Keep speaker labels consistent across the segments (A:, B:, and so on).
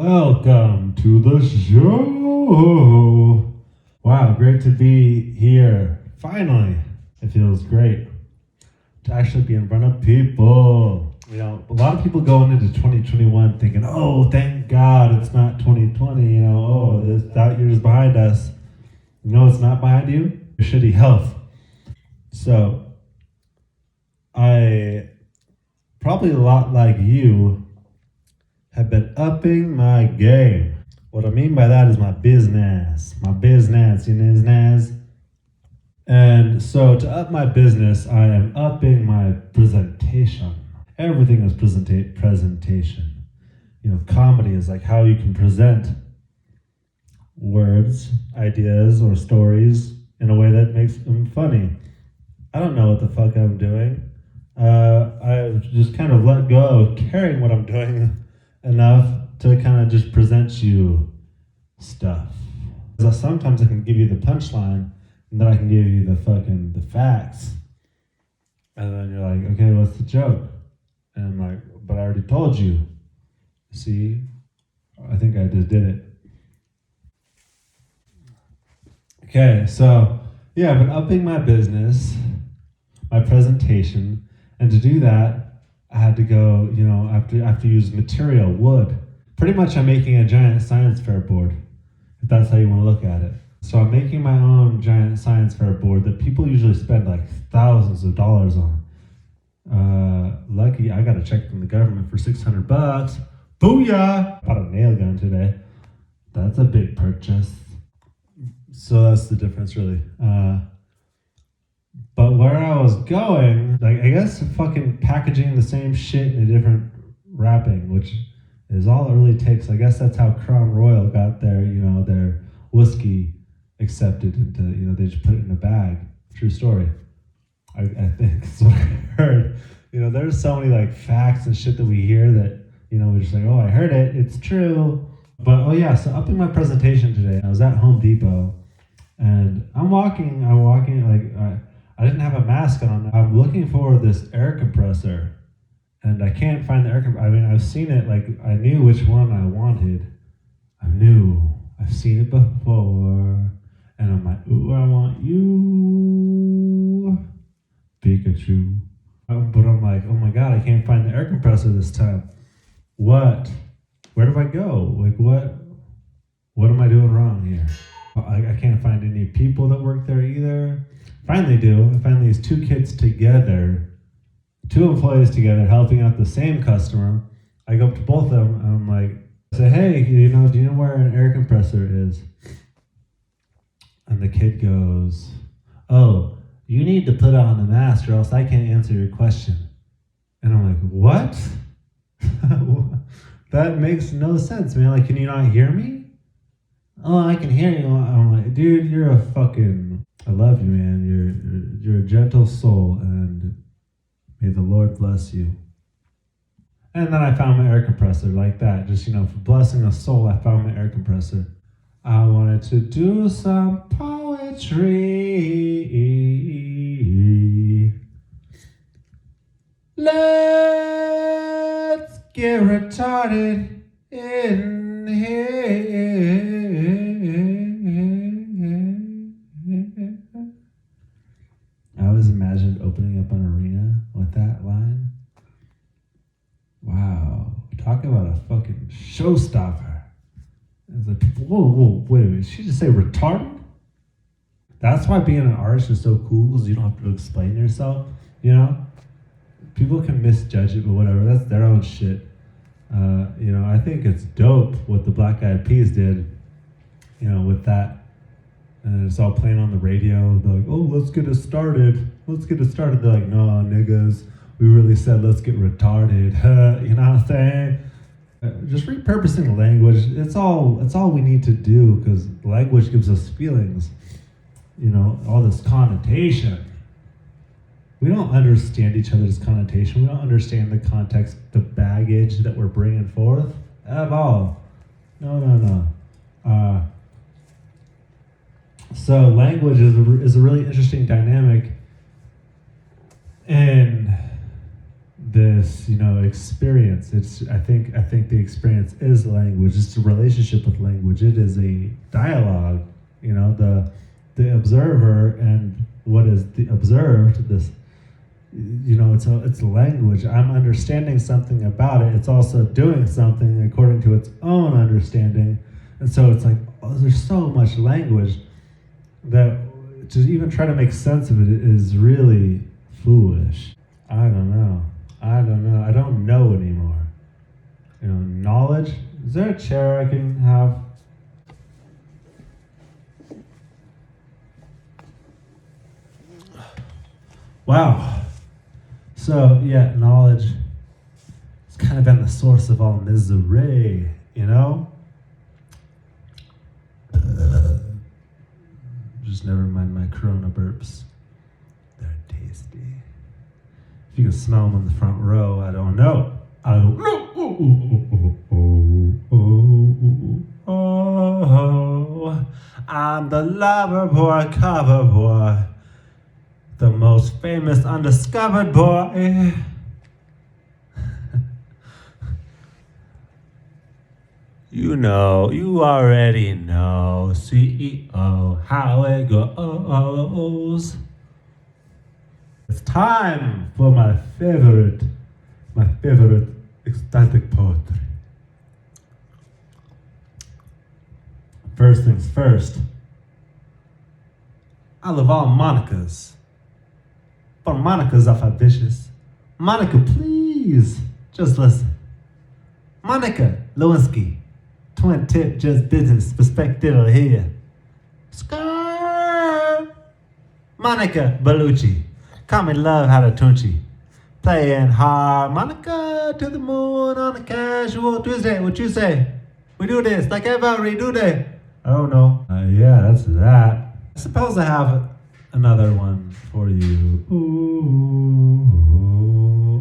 A: Welcome to the show. Wow, great to be here. Finally, it feels great to actually be in front of people. You know, a lot of people going into 2021 thinking, oh, thank God it's not 2020. You know, oh, that year's behind us. You know, it's not behind you. Your shitty health. So, I probably a lot like you have been upping my game. What I mean by that is my business, you know. And so to up my business, I am upping my presentation. Everything is presentation. You know, comedy is like how you can present words, ideas, or stories in a way that makes them funny. I don't know what the fuck I'm doing. I've just kind of let go of caring what I'm doing enough to kind of just present you stuff. Because sometimes I can give you the punchline, and then I can give you the facts. And then you're like, okay, what's the joke? And I'm like, but I already told you. See? I think I just did it. Okay, so yeah, I've been upping my business, my presentation, and to do that, I had to go, you know, I have to use material, wood. Pretty much I'm making a giant science fair board, if that's how you want to look at it. So I'm making my own giant science fair board that people usually spend like thousands of dollars on. Lucky I got a check from the government for $600. Booyah! Bought a nail gun today. That's a big purchase. So that's the difference really. But where I was going, like I guess fucking packaging the same shit in a different wrapping, which is all it really takes. I guess that's how Crown Royal got their, you know, their whiskey accepted into, you know, they just put it in a bag. True story. I think that's what I heard. You know, there's so many like facts and shit that we hear that, you know, we're just like, oh, I heard it, it's true. But oh yeah, so upping my presentation today, I was at Home Depot and I'm walking like, I didn't have a mask on. I'm looking for this air compressor and I can't find the air compressor. I mean, I've seen it, like I knew which one I wanted. I've seen it before. And I'm like, ooh, I want you, Pikachu. But I'm like, oh my God, I can't find the air compressor this time. What? Where do I go? Like what am I doing wrong here? I can't find any people that work there either. Finally do. I find these two kids together, two employees together, helping out the same customer. I go up to both of them and I'm like, I say, hey, you know, do you know where an air compressor is? And the kid goes, oh, you need to put on the mask or else I can't answer your question. And I'm like, what? That makes no sense, man. Like, can you not hear me? Oh, I can hear you. I'm like, dude, you're a fucking, I love you, man. You're a gentle soul, and may the Lord bless you. And then I found my air compressor like that. Just, you know, for blessing a soul, I found my air compressor. I wanted to do some poetry. Let's get retarded in here. I always imagined opening up an arena with that line. Wow. Talk about a fucking showstopper. It's like, whoa, wait a minute. Did she just say retarded? That's why being an artist is so cool, because you don't have to explain yourself, you know? People can misjudge it, but whatever. That's their own shit. You know, I think it's dope what the Black Eyed Peas did, you know, with that. And it's all playing on the radio. They're like, oh, let's get it started. They're like, no, niggas. We really said, let's get retarded. You know what I'm saying? Just repurposing the language. It's all we need to do, because language gives us feelings. You know, all this connotation. We don't understand each other's connotation. We don't understand the context, the baggage that we're bringing forth at all. No. So language is a really interesting dynamic in this, experience. I think the experience is language. It's a relationship with language. It is a dialogue. The observer and what is the observed. It's language. I'm understanding something about it. It's also doing something according to its own understanding, and so it's like, there's so much language that to even try to make sense of it is really foolish. I don't know. I don't know anymore. Knowledge. Is there a chair I can have? Wow. So, yeah, knowledge has kind of been the source of all misery, Just never mind my Corona burps. They're tasty. If you can smell them in the front row, I don't know. I don't know. Oh, I'm the lover boy, cover boy, the most famous undiscovered boy. You already know, CEO, how it goes. It's time for my favorite ecstatic poetry. First things first, I love all Monicas, but Monicas are vicious. Monica, please, just listen. Monica Lewinsky, twin tip, just business perspective here. Skirt. Monica Bellucci, call me love how to tunchi. Playing harmonica to the moon on a casual Tuesday. What you say? We do this like every day. Oh no. Yeah, that's that. I suppose I have another one for you. Ooh,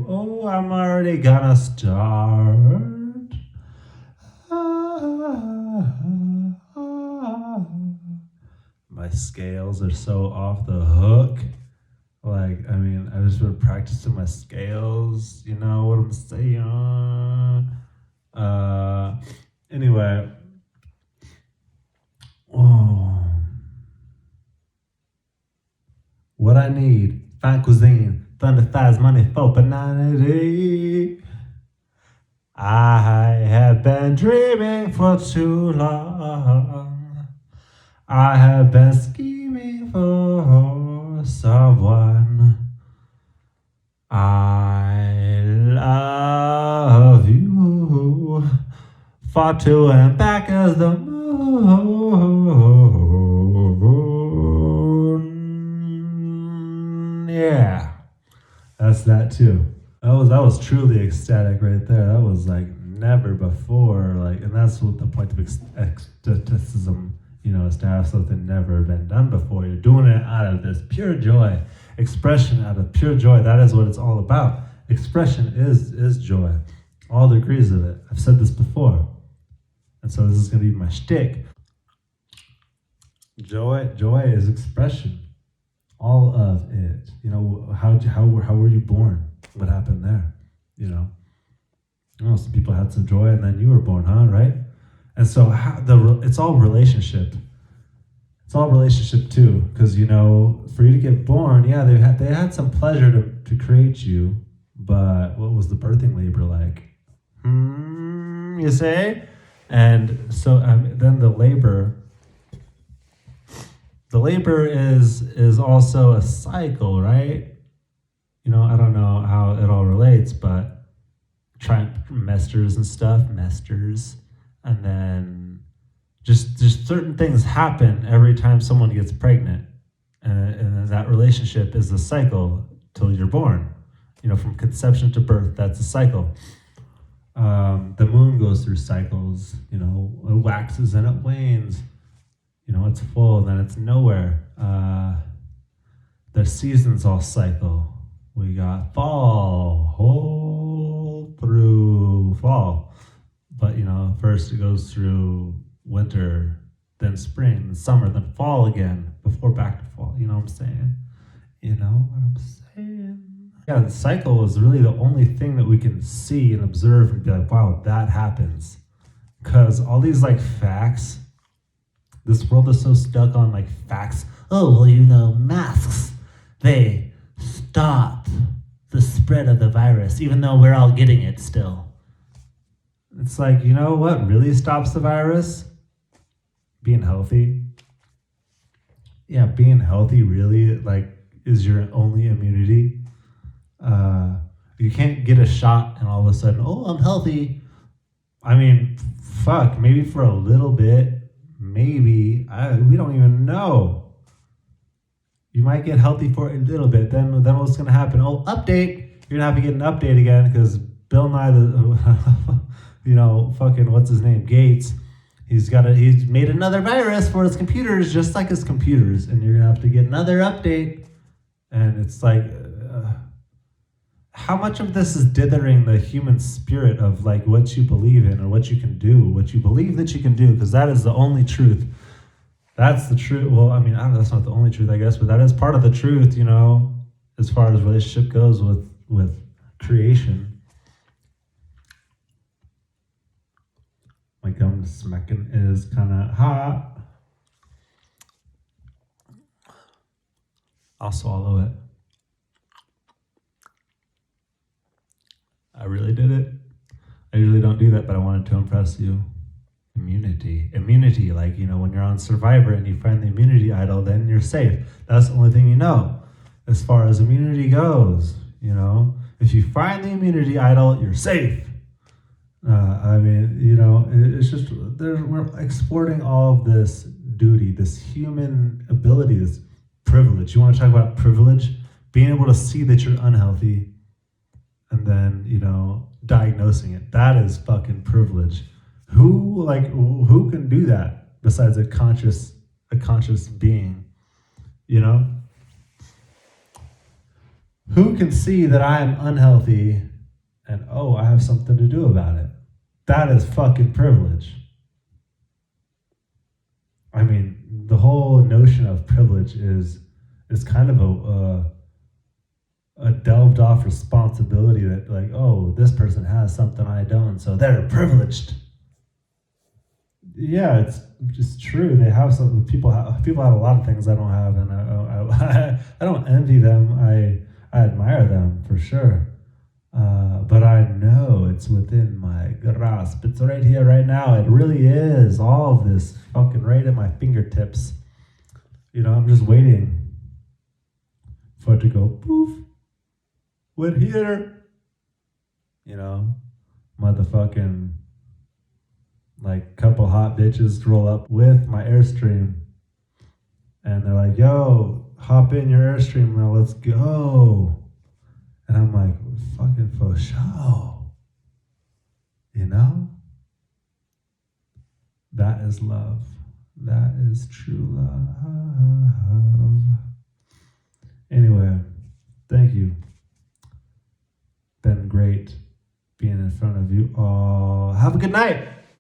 A: oh, I'm already gonna start. My scales are so off the hook. I've just been practicing my scales. You know what I'm saying? Anyway. Oh. What I need, fine cuisine, thunder thighs, money for bananity. I have been dreaming for too long. I have been scheming for someone. I love you. Far to and back as the moon. Yeah, that's that too. That was truly ecstatic right there. That was like never before. And that's what the point of ecstaticism, is to have something never been done before. You're doing it out of this pure joy, expression out of pure joy. That is what it's all about. Expression is joy, all degrees of it. I've said this before, and so this is going to be my shtick. Joy is expression, all of it. How were you born? What happened there? Some people had some joy, and then you were born, huh? Right? And so it's all relationship. It's all relationship too, because for you to get born, yeah, they had some pleasure to create you, but what was the birthing labor like? You say? And so then the labor is also a cycle, right? I don't know how it all relates, but trimesters and stuff, and then just certain things happen every time someone gets pregnant, and that relationship is a cycle till you're born. From conception to birth, that's a cycle. The moon goes through cycles. It waxes and it wanes. It's full, then it's nowhere. The seasons all cycle. We got fall, whole through fall. But, first it goes through winter, then spring, then summer, then fall again, before back to fall. You know what I'm saying? You know what I'm saying? Yeah, the cycle is really the only thing that we can see and observe and be like, wow, that happens. Because all these like facts, this world is so stuck on like facts. Oh, well, masks, they stop the spread of the virus, even though we're all getting it still. It's like, you know what really stops the virus? Being healthy. Yeah, being healthy really like is your only immunity. You can't get a shot and all of a sudden, oh, I'm healthy. I mean, fuck, maybe for a little bit, maybe. We don't even know. You might get healthy for a little bit. Then what's gonna happen? Oh, update. You're gonna have to get an update again because Bill Nye, fucking what's his name, Gates. He's made another virus for his computers, just like his computers, and you're gonna have to get another update. And it's like, how much of this is dithering the human spirit of like what you believe in or what you can do, what you believe that you can do, because that is the only truth. That's the truth. Well, I mean, I don't know, that's not the only truth, I guess, but that is part of the truth, as far as relationship goes with creation. My gum smacking is kind of hot. I'll swallow it. I really did it. I usually don't do that, but I wanted to impress you. Immunity, like, when you're on Survivor and you find the immunity idol, then you're safe. That's the only thing you know as far as immunity goes. If you find the immunity idol, you're safe. It's just, we're exporting all of this duty, this human ability, this privilege. You want to talk about privilege? Being able to see that you're unhealthy and then, diagnosing it. That is fucking privilege. Who can do that besides a conscious being? Who can see that I am unhealthy and I have something to do about it? That is fucking privilege. I mean, the whole notion of privilege is kind of a delved off responsibility that like, oh, this person has something I don't, so they're privileged. Yeah, it's just true. They have something. People have a lot of things I don't have, and I don't envy them. I admire them for sure. But I know it's within my grasp. It's right here, right now. It really is. All of this fucking right at my fingertips. I'm just waiting for it to go poof. We're here. Motherfucking like couple hot bitches roll up with my Airstream. And they're like, yo, hop in your Airstream now, let's go. And I'm like, fucking for show. That is love. That is true love. Anyway, thank you. Been great being in front of you all. Have a good night.